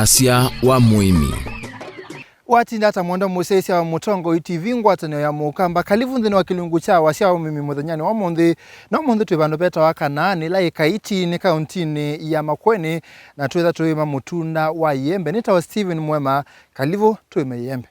Wasya wa Muimi. Watinda ata mwanda musesi wa mutongo TV ngwatano ya mukamba kalivu nthini wa kilungu cha Wasya wa Muimi muthanyani wa mundi na mundi twibando beta wa Kanaani la ikaiti ni kauntini ya Makueni na twetha twima mutunda wa yembe nita wa Steven Mwema kalivu twima yembe.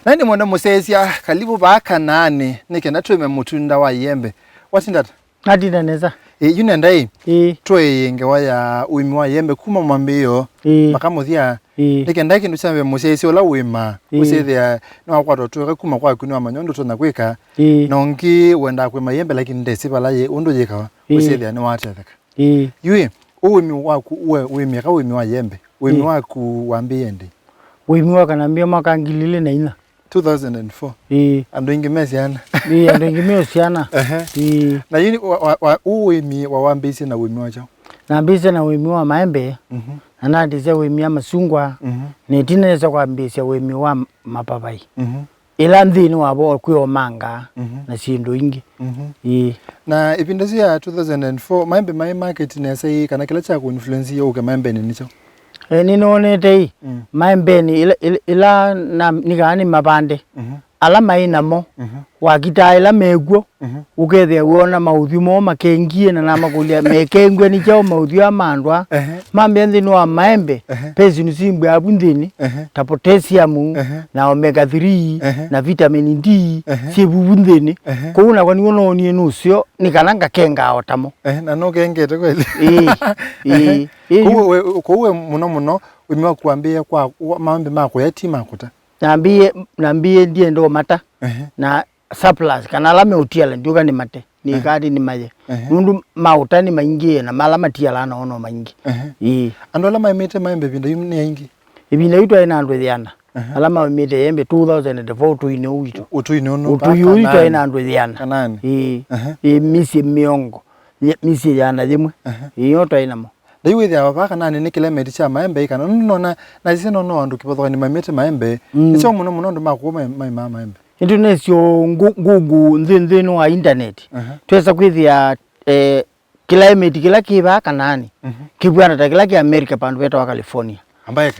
Nani mwanda musesi kalivu ba Kanaani nikenda twima mutunda wa yembe watinda Nadina neza. Yunendai. Twe ngewa ya Uimi wa yembe kuma mwambio. Makamuthia. Nikenda kindu chambe musesi ola Uima. Usethia no kwato twe kuma kwa kunwa manyondo tona kwika. Nongi wenda kwema yembe lakini ndesi bala ye undu yeka. Usethia ni watetheka. Yui Uimi waku Uimi ka Uimi wa yembe. Uimi waku wambie ndi. Uimi wa kanambia mwaka 2004. 2004. Ando ingimesiana. Ando ingimesiana. Na yini Uimi wa wambisi na Uimi wacho? Nambisi na Uimi wa Maembe. Na nandise Uimi wa masungwa. Netineza kwa mbisi Uimi wa mapapai. Ila nthini wabo kuyo manga na sindu ingi. Na ipindasi ya 2004 Maembe mai market nesa hii kana kila cha ku-influence yo uke Maembe ni nicho? Ninonete Maembe ni ila na nikani mabande. Ala mainamo wakita ila megwo ukethe wona mauthi mo makengie na makulia mekengwe ni chao mauthi amandwa mambe nthini wa Maembe pesi nusimbu ya bunthini ta potassium na omega 3 na vitamin D sibu bunthini kuuna kwani wono ni nucio nikananga kenga otamo na no kengete kweli kuwe muno Uimi wa kuambia kwa Maembe mako yatima kuta Nambie ndiye ndo mata na surplus kana lame utiala ndio ni mate ni kadi ni maye nundu mauta ni maingie na mala matia lana ono maingi ando lama imete Maembe binda yumni yaingi ibinda yitwa ina andwe yana alama imete yembe 2004 tu ine uito utu ine ono utu yitwa ina andwe yana Kanaani misi miongo misi yana jimwe yoto ina mo Daiwe ya wapaka nani nikile cha Maembe kana nona na zino no andu kipotho ni mamete Maembe nicho muno ndo makuma Maembe Indonesio ngugu nthino wa internet twesa kwithia climate kila kiba Kanaani kibwana ta kila ki America pandu beta wa California ambaye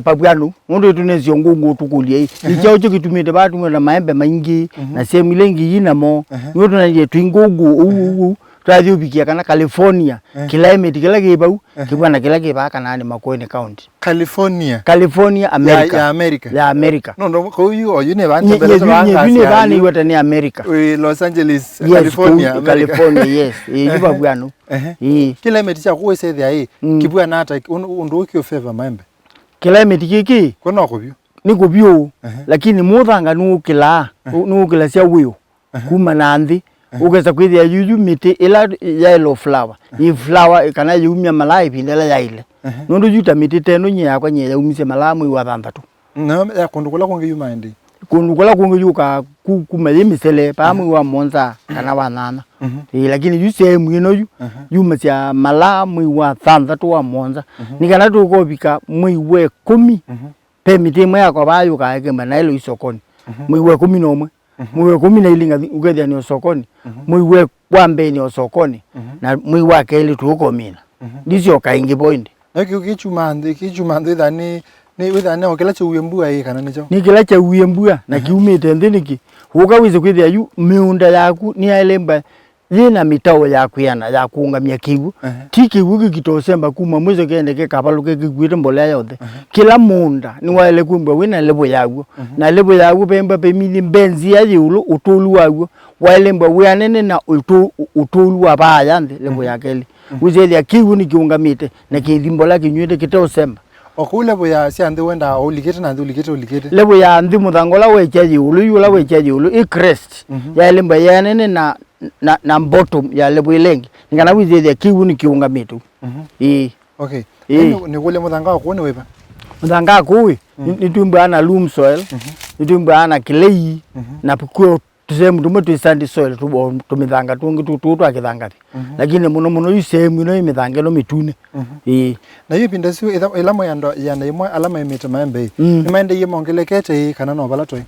pabwanu mundu Indonesio ngugu tukulia icho cyo kitumite batu na Maembe maingi na sehemu lengi yinamo nyoto na yetu ngugu radio bikia kana California climate kila kibau kibwana kila kiba Kanaani Makueni county California America ya America no ko you ne bani bani wata ni America Los Angeles California yes yiba bwanu climate cha kuwese thia kibwana hata undu ukio favor Maembe climate kiki kono ko bio ni ko bio lakini muthanga nukila cia wiyo kuma nanthi ukeza kwithia yuju miti ila yellow flower i flower kana yumia malai pindela yaile nundu juta miti teno nya kwa nya yumise malamu wa thantatu no ya kundukula kungi yuma ndi kundukula kungi yuka kuma yemisele pamu wa monza kana wa nana lakini yuse mwino yu yuma cia malamu wa thantatu wa monza nikana tukobika mwiwe 10 pe miti mwe yakwa bayuka ake manailo isokoni mwiwe 10 nomwe mwiwe 10 na ilinga ukethia ni sokoni mwiwe kwambe ni sokoni na mwiwe kele tukomina ndicio kaingi point kichuma thani ni withane okela cha uyembua kana nicho ni kila cha uyembua na kiumite ndiniki uka wize kwithia yu miunda yaku ni alemba yina mitao yaku yana ya kuungamia kiwu tiki wiki kitosemba kuma mwizo kende ke kapaluke kigwire mbolea yothe kila munda ni wale kumba wina lebo yagu na lebo yagu pemba pemili benzi ya yulu utulu wagu wale mba wianene na utulu wa baya nde lebo yakeli wize ya kiwu ni kiungamite na kidimbola kinywete kitosemba okule boya si ande wenda olikete na ulikete lebo ya ndi muthangola wechaji yulu yula wechaji yulu I crest ya lemba yanene na bottom ya lebo ilengi ngana wize ya kiwu ni kiungamite okay ni kule muthanga wako ni wepa muthanga kuwi nitumba ana loam soil nitumba ana clay na pukio tuseme tumetu sandy soil tumithanga tungi tutu akithangati lakini muno yusemu no imithangelo mitune na hiyo pindasio ilamo ya ndo ya imwe alama imete Maembe ni Maembe yemongelekete kana no balatoi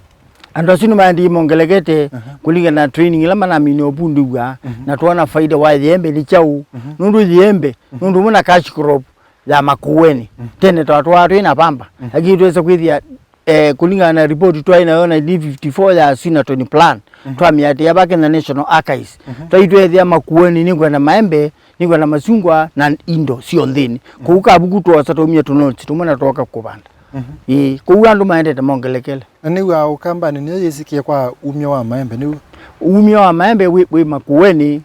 ando sinu mandi mongelekete kulinga na training ila mana mini opunduga na tuona faida wa yembe ni chau nundu yembe nundu muna cash crop ya makuweni tene twatu ina pamba lakini tuweza kwithia kulinga na report twainaona ni 54 ya Sinatoni plan twamiati ya back in the National Archives twaitwethia makuweni ningwa na maembe ningwa na masungwa na indo sio nthini kuuka buku twosa tumia tunoti tumona toka kubanda kuuga andu maendete mongelekele ni wa ukamba ni yesikia kwa umio wa maembe ni umio wa maembe we makuweni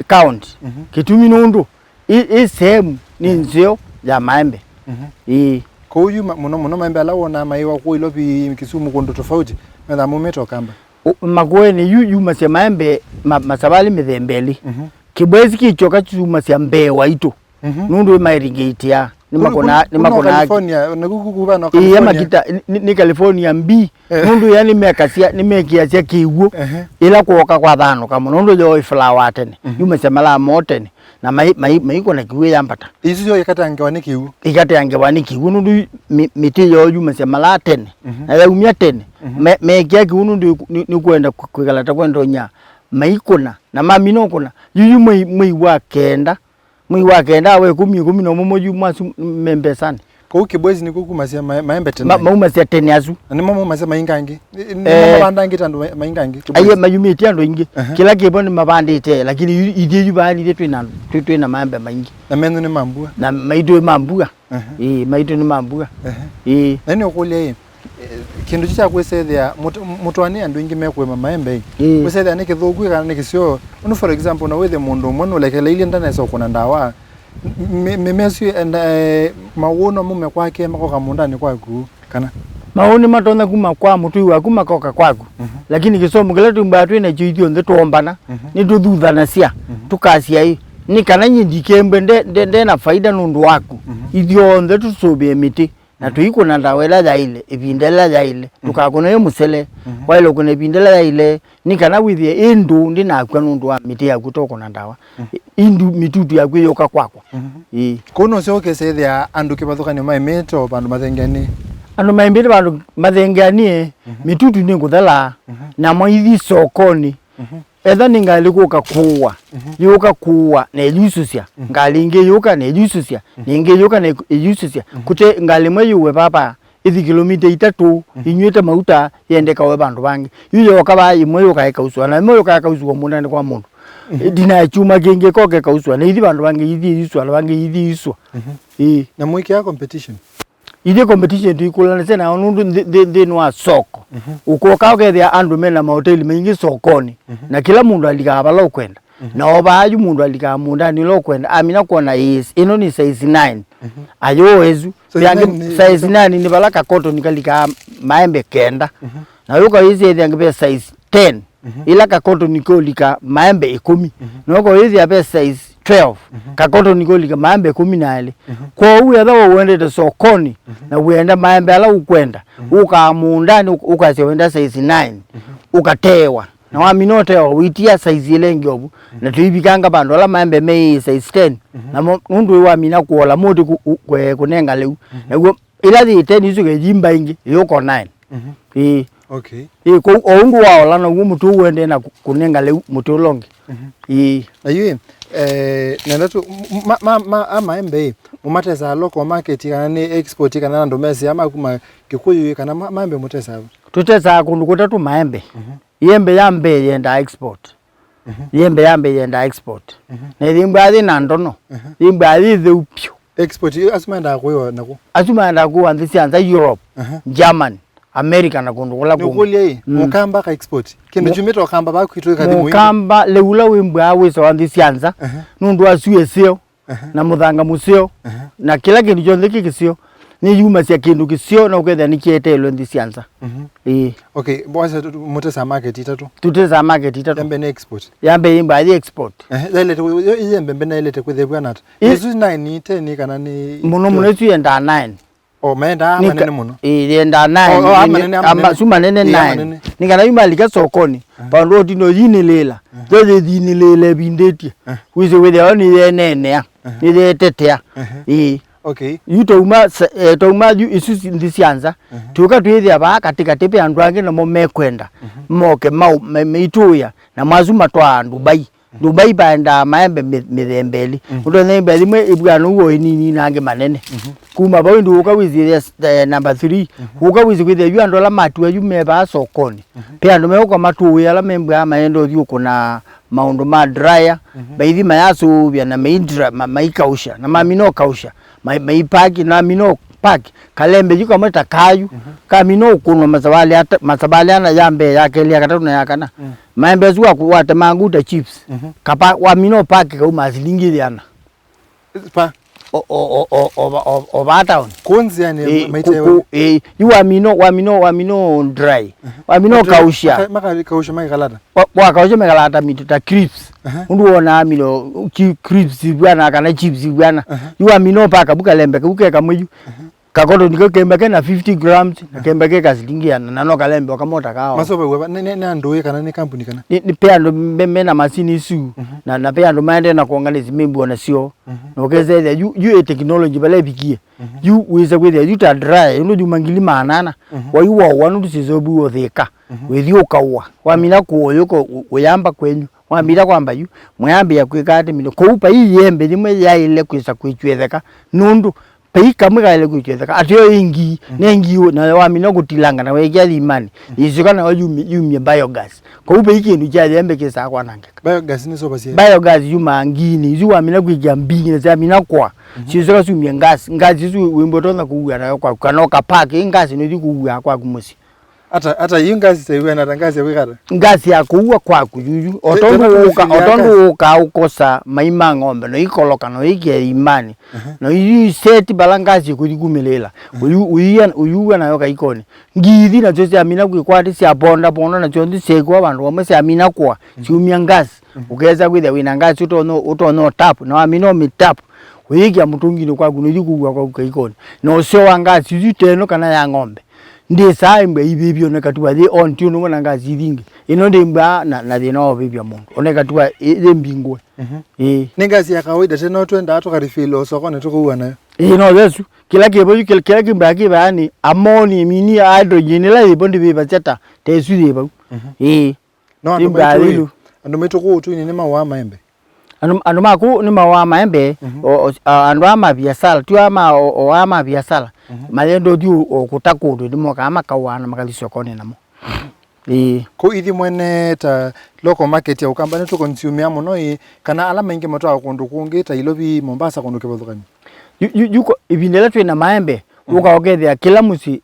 county kitumi nundu sehemu ni nzio ya maembe kwa huyu muno maembe alawona maiwa kwa ilobi Kisumu kondo tofauti na mumeto kamba makuweni yu masya maembe masabali mithembeli kibwezi kichoka chuma sya mbewa ito nundu mairingitia ni makona California nakukuba na California makita ni California mbi nundu yani mekasia ni mekiasia kiwo ila kuoka kwa thano kama nundu jo flower tene yuma semala motene na maiko na kiwe yambata izo yakatangewa kiwo ikatangewa kiwo nundu miti yo yuma semala tene na umia tene mekia kiwo nundu ni kwenda kwigalata kwenda nya maiko na mamino kuna yuyu mwiwa kenda we 10 na momoju mwasu membe sana kwa ukibwezi ni kukumasia maembe tena maumasia tene azu ni maumasia maingangi ni mabanda tandu maingangi aye mayumiti ando ingi kila kibo ni mabandite lakini idie yubali twina maembe maingi na menu ni mambua na maido mambua maido ni mambua nani okulie kindu cha kwesethia mutwani andu ingi mekwe maembe kwesethia ni kithugu kana ni kisio no for example na wethe mundu mwana lekela ile ndana so kuna ndawa memesi mauno mume kwake makoka mundani kwaku kana maoni matona kuma kwa mutu wa kuma koka kwaku lakini kisomo geletu mbatu ina chithio ndetuombana ni tuthuthana cia tukasia hii ni kana nyindikembe nde na faida nundu waku ithio ndetu sobie miti na tuiko na ndawela daile ibindela daile tukakona yo musele wailo kuna ibindela daile nikana withie indu ndinakwa nundu wa miti ya kutoko na ndawa indu mitutu ya kwiyoka kwako kono sio kesethia andu kibathukani maimeto bandu mathengani andu maimbire bandu mathengani mitutu ni nguthela na maithi sokoni etha ningali kuka kuwa yuka kuwa na ejususia ngalinge yuka na ejususia ninge yuka na ejususia kute ngalimwe yuwe papa ithi kilomita 3 inywete mauta yendeka we bandu bangi yuyo kaba imwe yuka ekauswa na imwe yuka ekauswa munane kwa mundu dina chuma genge koke kauswa na ithi bandu bangi ithi iswa bangi ithi iswa na mwiki ya competition ile competition tuikulana sana nundu de no soko ukoka ukethia andu mena mahoteli maingi sokoni na kila mundu alikaba lo kwenda na obaaju mundu alikaba mundani lo kwenda amina kuona ino ni size 9 ayo ezu size 9 ni balaka koto nikalika maembe kenda na yuko hizi yange size 10 ila kakoto nikolika maembe 10 noko hizi ya size 12 kakoto nikolika maembe 10 kwa huyu adhawa uende sokoni na uenda maembe ala ukwenda ukamundani ukasewenda size 9 ukatewa na waminotewa witia size ile ngyobu na tuibikanga bandu ala maembe mei size 10 na mundu wamina kuola mudi kunenga leu na ila di 10 izuke jimba ingi yoko 9 okay ko ongu waola na mutu uende na kunenga leu mutu longi ayu nenda tu maembe mumatesa local market kana ni export kana ndo mesi ama kuma kikuyu kana maembe mutesa tutesa kundu kutatu maembe yembe yambe yenda export yembe yambe yenda export na limbathi na ndono limbathi thupyo export asumanda kuyo nako asumanda kuwa ndisi anza Europe Germany America na kundu kula kundu nukulie mukamba ka export kindu chumito okamba bakwitwe kadi muimbi mukamba leula wimbwa wiso ndisi anza nundu asuesio na muthanga musio na kila kindu chonde kikisio ni yuma cia kindu kisio na uketha nikietelo ndisi anza okay bwasa mutesa market itatu tutesa market itatu yambe ni export yambe imba export ile yembe na ile tekwethebwa nat yesu 9 10 kana ni muno tu yenda 9 maenda manene muno yenda 9 ama suma nene 9 nikana yuma lika sokoni pando tino yini lela zoje yini lela bindetia wize wethe oni yenene ya ni tetea Okay. Tauma isu ndisianza. Tuka tuithia ba katika tepe andu ange na mo mekwenda. Moke mau meituya na mazuma twa Dubai. Dubai baenda Maembe mithembeli. Undo nembe limwe ibwana uwo inini nange manene. Kuma ba ndu ukawizi number 3. Ukawizi kwithia yu andu la matu ayu meba sokoni. Pe andu meko matu ya la membwa maendo yu kuna maundu ma dryer. Baithi mayasu bya na maindra maikausha na mamino kausha. Maipaki na mino paki kalembe yuko mata kayu kamino kuno masabali ana yambe yake ile katatu na yakana Maembe zuwa kuwata manguta chips kapa wa mino paki ka umazilingi yana pa o bata konzi yani maitewe yu wa mino dry wa mino kausha maka kausha makalata wa kausha makalata mitata crisps undu ona mino crisps bwana kana chips bwana yu wa mino paka buka lembe buka kamweju kakoto ndiko kembeke na 50 grams na kembeke kazilingi yana nano kalembe wakamota kawa masobe wewe ne ndoe kana ne company kana ni peando mbembe na machine su na peando maende na kuanganiza mimbo na sio no keze you technology bale bikie you wiza kwithia you ta dry no ju mangili manana wa you wa wanu tusizobu otheka withio kawa wa mina kuoyoko uyamba kwenyu wa mira kwamba you mwambi ya kwikate mino kuupa hii yembe limwe ya ile kwisa kwichwetheka nundu Pika mwikale kuchetheka atyo ingi nengi na wamino gutilanga na wegia imani izuka na yumye biogas ko ube ikindu cha yembe kisa kwa nangeka biogas ni soba sia biogas yuma ngini izu wamina kwigia mbingi na zamina kwa sizuka sumye ngasi zu wimbotonda kuuya na kwa kanoka pake ngasi no dikuuya kwa kumusi ata yingasi sewe na tangazi wikara ngasi ya kuuwa kwa kuyuyu otondu uka ukosa maima ngombe no ikoloka no ikie imani no yu seti balangasi kudikumelela uyuwa na yoka ikoni ngithi na chose amina kwikwati sia bonda na chondi sekwa bandu wamwe amina kwa ciumia ngasi ukeza kwithia wina ngasi utono tap na amina mitap uyikia mutungini kwa kuno dikuwa kwa ikoni no sio wangasi ziteno kana ya ngombe ndi saimbe ibibyo nekatuwa the on tune ngona ngazi thingi ino ndimba na thina obibya mundu onekatuwa ile mbingwe ningazi ya kawaida tena twenda atokarifilo sokone tukuwa nayo no yesu kila kimba kibani amoni mini hydrogen la ibondi biba chata tesudi ba no ando metuko tu ni mawa Maembe ando maku ni mawa Maembe ando ama biasala tu ama biasala malendo dio okutakudu ndimo kama kawana makalisokone namo ko ithi mwene ta local market ya ukamba ne to consume amo no kana alama inge moto akundu kungi ta ilobi Mombasa kundu kebathukani yuko ibindela twina Maembe ukaogethia kila musi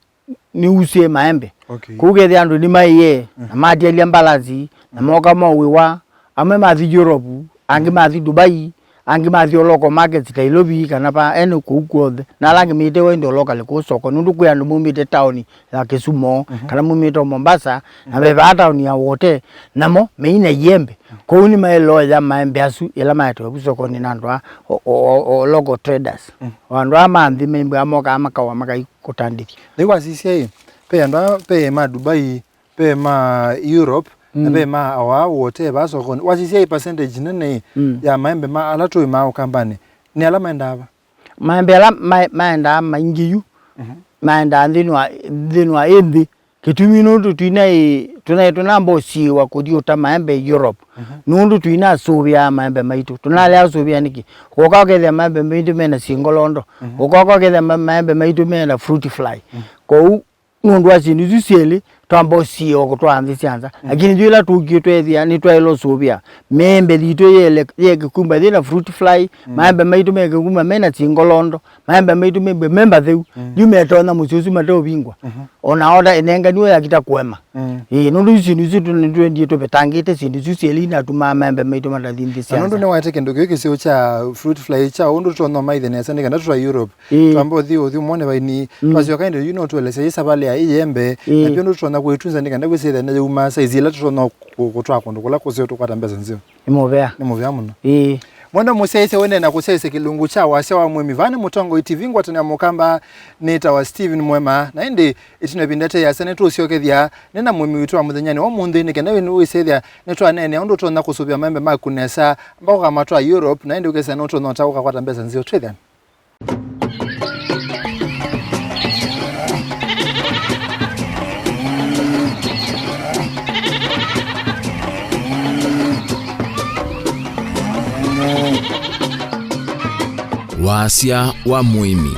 ni usie Maembe kugethia andu ni maiye na madialia mbalazi na moka mawiwa ame mathi Europe angi mathi Dubai angi mathi local market ta ilobi kana pa ene kuukwothe na langi mite wendo local ku soko nundu kwi andu mumite town ya Kisumu kana mumite Mombasa na beba town ya wote namo meina yembe ko ni maelo ya Maembe asu ila maito ku soko ni nandwa local traders wandu amanthi membe amoka amakawa makai kutandiki ni wasisi pe andu pe ma Dubai pe ma Europe Abe ma awa wote ba so kon wasisi percentage nene ya Maembe ma alato ma ukambane ni alama ndaba Maembe ala maenda maingiyu maenda ndinwa endi kitumino tuna mbosi wa kudiota Maembe Europe nundu tuina subia Maembe maitu tunalea subia niki kokagethia Maembe maitu mena singolondo kokagethia Maembe maitu mena fruit fly ko nundu asini zusieli twambo sio kutwanzi sianza lakini jula tukitwethia ni twailo subia Maembe lito yeke kumba thina fruit fly Maembe maitu meke kumba mena singolondo Maembe maitu memba theu yumetona mususu matao bingwa ona oda enenga niwe yakita kwema nundu isini zitu ndwendi to betangite sindi zusieli na tuma Maembe maitu matathindi sianza nundu ne wateke ndugo kisio cha fruit fly cha undu tono maithe nesa nika natwa Europe twambo thio mwone baini twasio kainde twelese isabale ya iyembe na piondo tona kuitunza nika ndagwesitha na uma size ila tona kutwa kundu kula kusio tukwata mbeza nzio nimovea muno Mwenda musese wene na kusese kilungu cha Wasya wa Muimi vane mutongo itivingwa tena mukamba neta wa Steven Mwema na indi itinabindate ya senetu usiokethia nena Muimi witu wa muthenyani wa munthi ni kenda wenu uisethia netu anene ondo tona kusubia Maembe makunesa mbao kama twa Europe na indi ukesa noto nota ukakwata mbeza nzio twethan Wasya wa Muimi.